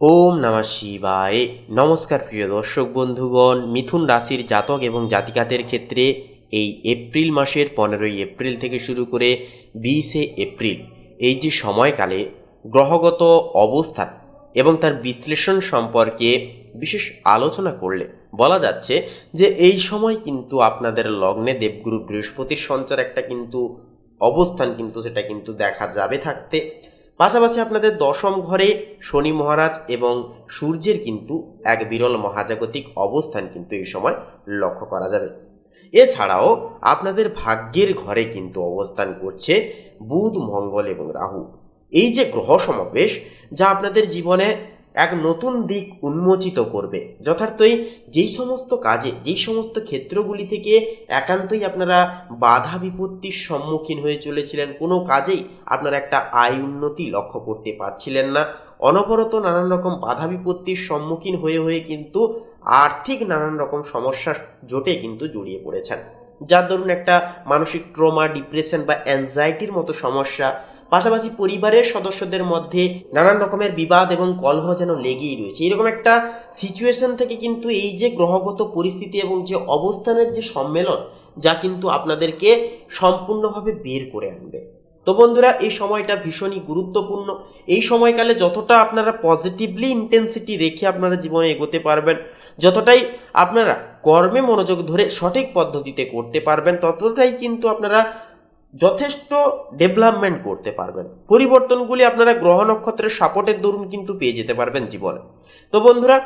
ওম নমঃ শিবায়। নমস্কার প্রিয় দর্শক বন্ধুগণ, মিথুন রাশির জাতক এবং জাতিকাদের ক্ষেত্রে এই এপ্রিল মাসের 15ই এপ্রিল থেকে শুরু করে 20শে এপ্রিল এই যে সময়কালে গ্রহগত অবস্থান এবং তার বিশ্লেষণ সম্পর্কে বিশেষ আলোচনা করলে বলা যাচ্ছে যে এই সময় কিন্তু আপনাদের লগ্নে দেবগুরু বৃহস্পতির সঞ্চার একটা কিন্তু অবস্থান কিন্তু সেটা কিন্তু দেখা যাবে থাকতে। পাশাপাশি আপনাদের দশম ঘরে শনি মহারাজ এবং সূর্যের কিন্তু এক বিরল মহাজাগতিক অবস্থান কিন্তু এই সময় লক্ষ্য করা যাবে। এছাড়াও আপনাদের ভাগ্যের ঘরে কিন্তু অবস্থান করছে বুধ, মঙ্গল এবং রাহু। এই যে গ্রহ সমাবেশ, যা আপনাদের জীবনে এক নতুন দিক উন্মোচিত করবে। যথার্থই যেই সমস্ত কাজে, যেই সমস্ত ক্ষেত্রগুলি থেকে একান্তই আপনারা বাধা বিপত্তির সম্মুখীন হয়ে চলেছিলেন, কোনো কাজেই আপনারা একটা আয় উন্নতি লক্ষ্য করতে পারছিলেন না, অনবরত নানান রকম বাধা বিপত্তির সম্মুখীন হয়ে হয়ে কিন্তু আর্থিক নানান রকম সমস্যার জোটে কিন্তু জড়িয়ে পড়েছেন, যার দরুন একটা মানসিক ট্রমা, ডিপ্রেশন বা অ্যাংজাইটির মতো সমস্যা, পাশাপাশি পরিবারের সদস্যদের মধ্যে নানান রকমের বিবাদ এবং কলহ যেন লেগেই রয়েছে। এরকম একটা সিচুয়েশন থেকে কিন্তু এই যে গ্রহগত পরিস্থিতি এবং যে অবস্থানের যে সম্মেলন, যা কিন্তু আপনাদেরকে সম্পূর্ণভাবে বের করে আনবে। তো বন্ধুরা, এই সময়টা ভীষণই গুরুত্বপূর্ণ। এই সময়কালে যতটা আপনারা পজিটিভলি ইন্টেন্সিটি রেখে আপনারা জীবনে এগোতে পারবেন, যতটাই আপনারা কর্মে মনোযোগ ধরে সঠিক পদ্ধতিতে করতে পারবেন, ততটাই কিন্তু আপনারা যথেষ্ট ডেভেলপমেন্ট করতে পারবেন। পরিবর্তনগুলি আপনারা গ্রহ নক্ষত্রের সাপোর্টের দরুন কিন্তু পেয়ে যেতে পারবেন জীবনে। তো বন্ধুরা,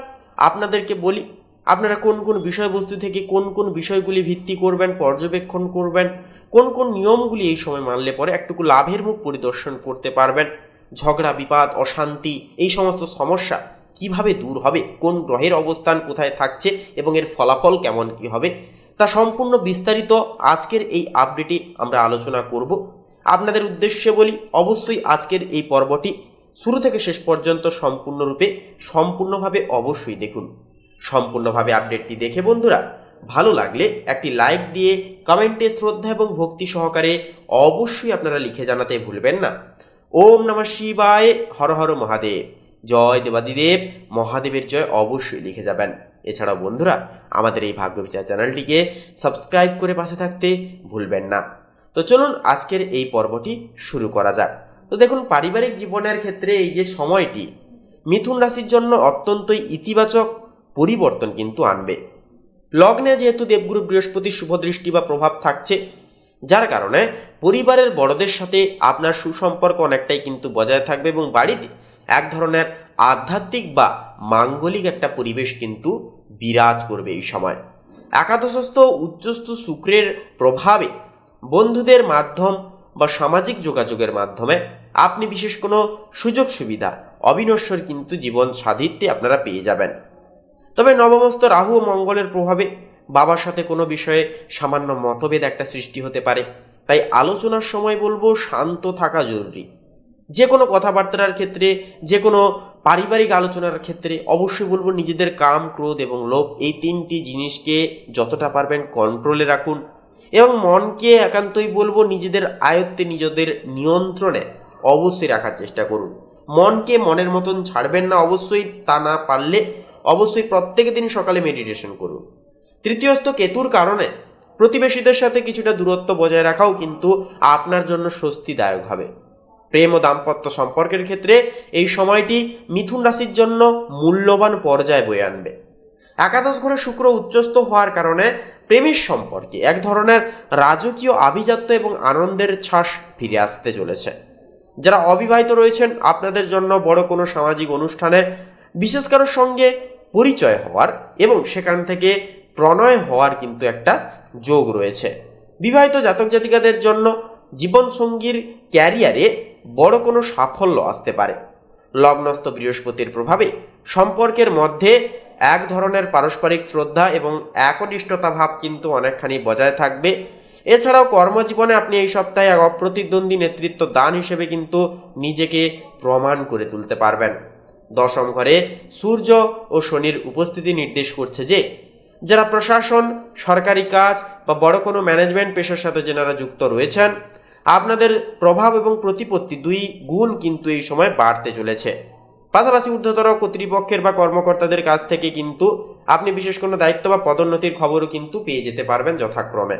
আপনাদেরকে বলি, আপনারা কোন কোন বিষয়বস্তু থেকে কোন কোন বিষয়গুলি ভিত্তি করবেন, পর্যবেক্ষণ করবেন, কোন কোন নিয়মগুলি এই সময় মানলে পরে একটুকু লাভের মুখ পরিদর্শন করতে পারবেন, ঝগড়া, বিবাদ, অশান্তি, এই সমস্ত সমস্যা কিভাবে দূর হবে, কোন গ্রহের অবস্থান কোথায় থাকছে এবং এর ফলাফল কেমন কি হবে, তা সম্পূর্ণ বিস্তারিত আজকের এই আপডেটে আমরা আলোচনা করব। আপনাদের উদ্দেশ্যে বলি, অবশ্যই আজকের এই পর্বটি শুরু থেকে শেষ পর্যন্ত সম্পূর্ণভাবে অবশ্যই দেখুন। সম্পূর্ণভাবে আপডেটটি দেখে বন্ধুরা ভালো লাগলে একটি লাইক দিয়ে কমেন্টে শ্রদ্ধা এবং ভক্তি সহকারে অবশ্যই আপনারা লিখে জানাতে ভুলবেন না। ওম নমঃ শিবায়, হর হর মহাদেব, জয় দেবাদিদেব মহাদেবের জয় অবশ্যই লিখে যাবেন। এছাড়াও বন্ধুরা, আমাদের এই ভাগ্য বিচার চ্যানেলটিকে সাবস্ক্রাইব করে পাশে থাকতে ভুলবেন না। তো চলুন আজকের এই পর্বটি শুরু করা যাক। তো দেখুন, পারিবারিক জীবনের ক্ষেত্রে এই যে সময়টি মিথুন রাশির জন্য অত্যন্তই ইতিবাচক পরিবর্তন কিন্তু আনবে। লগ্নে যেহেতু দেবগুরু বৃহস্পতির শুভদৃষ্টি বা প্রভাব থাকছে, যার কারণে পরিবারের বড়দের সাথে আপনার সুসম্পর্ক অনেকটাই কিন্তু বজায় থাকবে এবং বাড়িতে এক ধরনের আধ্যাত্মিক বা মাঙ্গলিক একটা পরিবেশ কিন্তু বিরাজ করবে এই সময়। একাদশস্থ উচ্চস্থ শুক্রের প্রভাবে বন্ধুদের মাধ্যম বা সামাজিক যোগাযোগের মাধ্যমে আপনি বিশেষ কোনো সুযোগ সুবিধা অবিনশ্বর কিন্তু জীবন সাধিত্যে আপনারা পেয়ে যাবেন। তবে নবমস্থ রাহু ও মঙ্গলের প্রভাবে বাবার সাথে কোনো বিষয়ে সামান্য মতভেদ একটা সৃষ্টি হতে পারে। তাই আলোচনার সময় বলবো শান্ত থাকা জরুরি। যে কোনো কথাবার্তার ক্ষেত্রে, যে কোনো পারিবারিক আলোচনার ক্ষেত্রে অবশ্যই বলবো নিজেদের কাম, ক্রোধ এবং লোভ, এই তিনটি জিনিসকে যতটা পারবেন কন্ট্রোলে রাখুন এবং মনকে একান্তই বলবো নিজেদের আয়ত্তে, নিজেদের নিয়ন্ত্রণে অবশ্যই রাখার চেষ্টা করুন। মনকে মনের মতন ছাড়বেন না অবশ্যই, তা না পারলে অবশ্যই প্রত্যেক দিন সকালে মেডিটেশন করুন। তৃতীয়স্থ কেতুর কারণে প্রতিবেশীদের সাথে কিছুটা দূরত্ব বজায় রাখাও কিন্তু আপনার জন্য স্বস্তিদায়ক হবে। প্রেম ও দাম্পত্য সম্পর্কের ক্ষেত্রে এই সময়টি মিথুন রাশির জন্য মূল্যবান পর্যায়ে বয়ে আনবে। একাদশ ঘরে শুক্র উচ্চস্থ হওয়ার কারণে প্রেমের সম্পর্কে এক ধরনের রাজকীয় আভিজাত্য এবং আনন্দের ছাস ফিরে আসতে চলেছে। যারা অবিবাহিত রয়েছেন, আপনাদের জন্য বড় কোনো সামাজিক অনুষ্ঠানে বিশেষ কারোর সঙ্গে পরিচয় হওয়ার এবং সেখান থেকে প্রণয় হওয়ার কিন্তু একটা যোগ রয়েছে। বিবাহিত জাতক জাতিকাদের জন্য জীবনসঙ্গীর ক্যারিয়ারে বড় কোনো সাফল্য আসতে পারে। লগ্নস্থ বৃহস্পতির প্রভাবে সম্পর্কের মধ্যে এক ধরনের পারস্পরিক শ্রদ্ধা এবং একনিষ্ঠতা ভাব কিন্তু অনেকখানি বজায় থাকবে। এছাড়াও কর্মজীবনে আপনি এই সপ্তাহে এক অপ্রতিদ্বন্দ্বী নেতৃত্ব দান হিসেবে কিন্তু নিজেকে প্রমাণ করে তুলতে পারবেন। দশম ঘরে সূর্য ও শনির উপস্থিতি নির্দেশ করছে যে যারা প্রশাসন, সরকারি কাজ বা বড় কোনো ম্যানেজমেন্ট পেশার সাথে যারা যুক্ত রয়েছেন, আপনাদের প্রভাব এবং প্রতিপত্তি দুই গুণ কিন্তু এই সময় বাড়তে চলেছে। পাশাপাশি ঊর্ধ্বতর কর্তৃপক্ষের বা কর্মকর্তাদের কাছ থেকে কিন্তু আপনি বিশেষ কোনো দায়িত্ব বা পদোন্নতির খবরও কিন্তু পেয়ে যেতে পারবেন যথাক্রমে।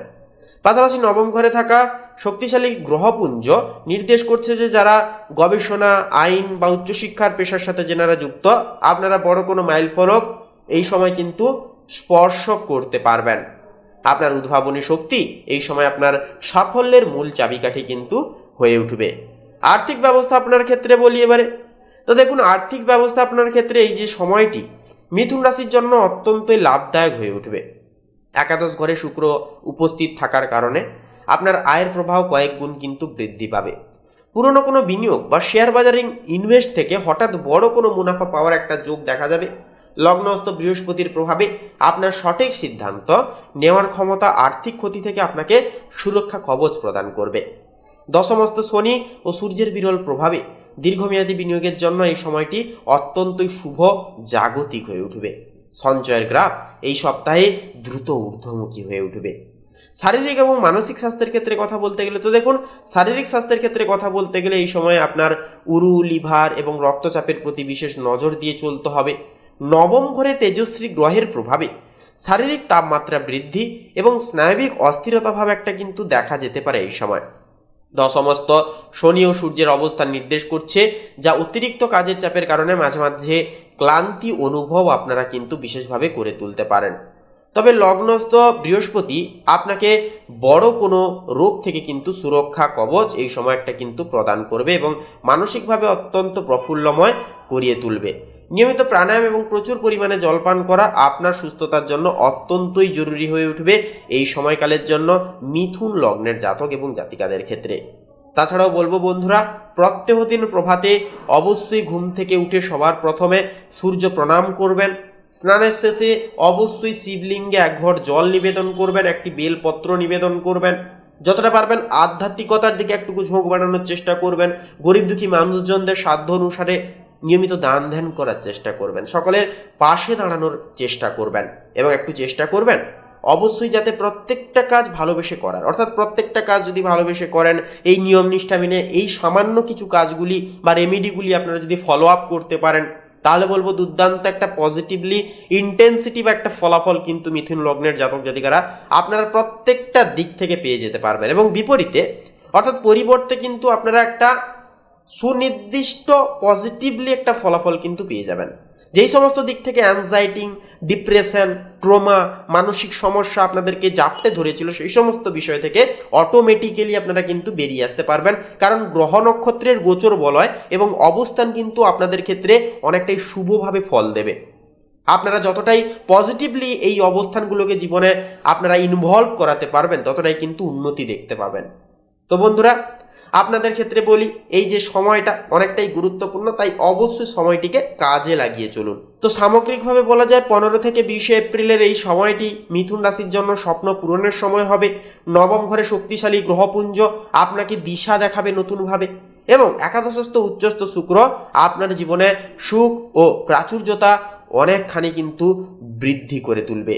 পাশাপাশি নবম ঘরে থাকা শক্তিশালী গ্রহপুঞ্জ নির্দেশ করছে যে যারা গবেষণা, আইন বা উচ্চশিক্ষার পেশার সাথে যেনারা যুক্ত, আপনারা বড় কোনো মাইলফলক এই সময় কিন্তু স্পর্শ করতে পারবেন। আপনার উদ্ভাবনী শক্তি এই সময় আপনার সাফল্যের মূল চাবিকাঠি কিন্তু হয়ে উঠবে। আর্থিক ব্যবস্থা আপনার ক্ষেত্রে বলি এবারে, তো দেখুন আর্থিক ব্যবস্থা আপনার ক্ষেত্রে এই যে সময়টি মিথুন রাশির জন্য অত্যন্তই লাভদায়ক হয়ে উঠবে। একাদশ ঘরে শুক্র উপস্থিত থাকার কারণে আপনার আয়ের প্রবাহ কয়েক গুণ কিন্তু বৃদ্ধি পাবে। পুরনো কোনো বিনিয়োগ বা শেয়ার বাজারে ইনভেস্ট থেকে হঠাৎ বড় কোনো মুনাফা পাওয়ার একটা যোগ দেখা যাবে। লগ্নস্থ বৃহস্পতির প্রভাবে আপনার সঠিক সিদ্ধান্ত নেওয়ার ক্ষমতা আর্থিক ক্ষতি থেকে আপনাকে সুরক্ষা কবচ প্রদান করবে। দশমস্থ শনি ও সূর্যের বিরল প্রভাবে দীর্ঘমেয়াদী বিনিয়োগের জন্য এই সময়টি অত্যন্তই শুভ জাগতিক হয়ে উঠবে। সঞ্চয়ের গ্রাফ এই সপ্তাহে দ্রুত ঊর্ধ্বমুখী হয়ে উঠবে। শারীরিক এবং মানসিক স্বাস্থ্যের ক্ষেত্রে কথা বলতে গেলে, তো দেখুন শারীরিক স্বাস্থ্যের ক্ষেত্রে কথা বলতে গেলে এই সময় আপনার উরু, লিভার এবং রক্তচাপের প্রতি বিশেষ নজর দিয়ে চলতে হবে। নবম ঘরে তেজস্বী গ্রহের প্রভাবে শারীরিক তাপমাত্রা বৃদ্ধি এবং স্নায়বিক অস্থিরতা ভাব একটা কিন্তু দেখা যেতে পারে এই সময়। দশমস্ত শনি ও সূর্যের অবস্থান নির্দেশ করছে যা অতিরিক্ত কাজের চাপের কারণে মাঝে মাঝে ক্লান্তি অনুভব আপনারা কিন্তু বিশেষভাবে করে তুলতে পারেন। তবে লগ্নস্থ বৃহস্পতি আপনাকে বড় কোনো রোগ থেকে কিন্তু সুরক্ষা কবচ এই সময় একটা কিন্তু প্রদান করবে এবং মানসিকভাবে অত্যন্ত প্রফুল্লময় করিয়ে তুলবে। নিয়মিত প্রাণায়াম এবং প্রচুর পরিমাণে জলপান করা আপনার সুস্থতার জন্য অত্যন্তই জরুরি হয়ে উঠবে এই সময়কালের জন্য মিথুন লগ্নের জাতক এবং জাতিকাদের ক্ষেত্রে। তাছাড়াও বলবো বন্ধুরা, প্রত্যহ দিন প্রভাতে অবশ্যই ঘুম থেকে উঠে সবার প্রথমে সূর্য প্রণাম করবেন। স্নানের শেষে অবশ্যই শিবলিঙ্গে এক ঘট জল নিবেদন করবেন, একটি বেলপত্র নিবেদন করবেন। যতটা পারবেন আধ্যাত্মিকতার দিকে একটুকু ঝোঁক বাড়ানোর চেষ্টা করবেন। গরিব দুঃখী মানুষজনদের সাধ্য অনুসারে নিয়মিত দান ধ্যান করার চেষ্টা করবেন। সকলের পাশে দাঁড়ানোর চেষ্টা করবেন এবং একটু চেষ্টা করবেন অবশ্যই যাতে প্রত্যেকটা কাজ ভালোবেসে করার, অর্থাৎ প্রত্যেকটা কাজ যদি ভালোবেসে করেন, এই নিয়ম নিষ্ঠা মেনে এই সামান্য কিছু কাজগুলি বা রেমেডিগুলি আপনারা যদি ফলো আপ করতে পারেন, তাহলে বলবো দুর্দান্ত একটা পজিটিভলি ইন্টেন্সিটিভ একটা ফলাফল কিন্তু মিথুন লগ্নের জাতক জাতিকারা আপনারা প্রত্যেকটা দিক থেকে পেয়ে যেতে পারবেন। এবং বিপরীতে অর্থাৎ পরিবর্তে কিন্তু আপনারা একটা সুনির্দিষ্ট পজিটিভলি একটা ফলাফল কিন্তু পেয়ে যাবেন। যেই সমস্ত দিক থেকে অ্যাংজাইটি, ডিপ্রেশন, ট্রমা, মানসিক সমস্যা আপনাদেরকে জাপটে ধরেছিল, সেই সমস্ত বিষয় থেকে অটোমেটিক্যালি আপনারা কিন্তু বেরিয়ে আসতে পারবেন। কারণ গ্রহ নক্ষত্রের গোচর বলয় এবং অবস্থান কিন্তু আপনাদের ক্ষেত্রে অনেকটাই শুভভাবে ফল দেবে। আপনারা যতটাই পজিটিভলি এই অবস্থানগুলোকে জীবনে আপনারা ইনভলভ করাতে পারবেন, ততটাই কিন্তু উন্নতি দেখতে পাবেন। তো বন্ধুরা, আপনাদের ক্ষেত্রে বলি এই যে সময়টা অনেকটাই গুরুত্বপূর্ণ, তাই অবশ্যই সময়টিকে কাজে লাগিয়ে চলুন। তো সামগ্রিকভাবে বলা যায় 15 থেকে 20 এপ্রিলের এই সময়টি মিথুন রাশির জন্য স্বপ্ন পূরণের সময় হবে। নবম ঘরে শক্তিশালী গ্রহপুঞ্জ আপনাকে দিশা দেখাবে নতুনভাবে এবং একাদশস্থ উচ্চস্থ শুক্র আপনার জীবনে সুখ ও প্রাচুর্যতা অনেকখানি কিন্তু বৃদ্ধি করে তুলবে।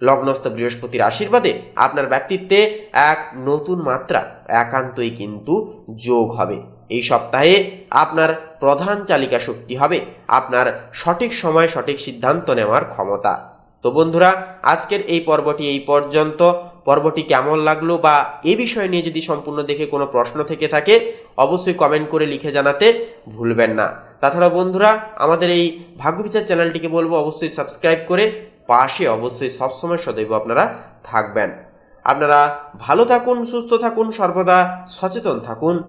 লগ্নস্থ বৃহস্পতির আশীর্বাদে আপনার ব্যক্তিত্বে এক নতুন মাত্রা একান্তই কিন্তু যোগ হবে। এই সপ্তাহে আপনার প্রধান চালিকা শক্তি হবে আপনার সঠিক সময় সঠিক সিদ্ধান্ত নেওয়ার ক্ষমতা। তো বন্ধুরা, আজকের এই পর্বটি এই পর্যন্ত। পর্বটি কেমন লাগলো বা এই বিষয় নিয়ে যদি সম্পূর্ণ দেখে কোনো প্রশ্ন থেকে থাকে অবশ্যই কমেন্ট করে লিখে জানাতে ভুলবেন না। তাছাড়া বন্ধুরা, আমাদের এই ভাগ্যবিচার চ্যানেলটিকে বলবো অবশ্যই সাবস্ক্রাইব করে পাশে অবশ্যই সবসময় সদৈব আপনারা থাকবেন। আপনারা ভালো থাকুন, সুস্থ থাকুন, সর্বদা সচেতন থাকুন।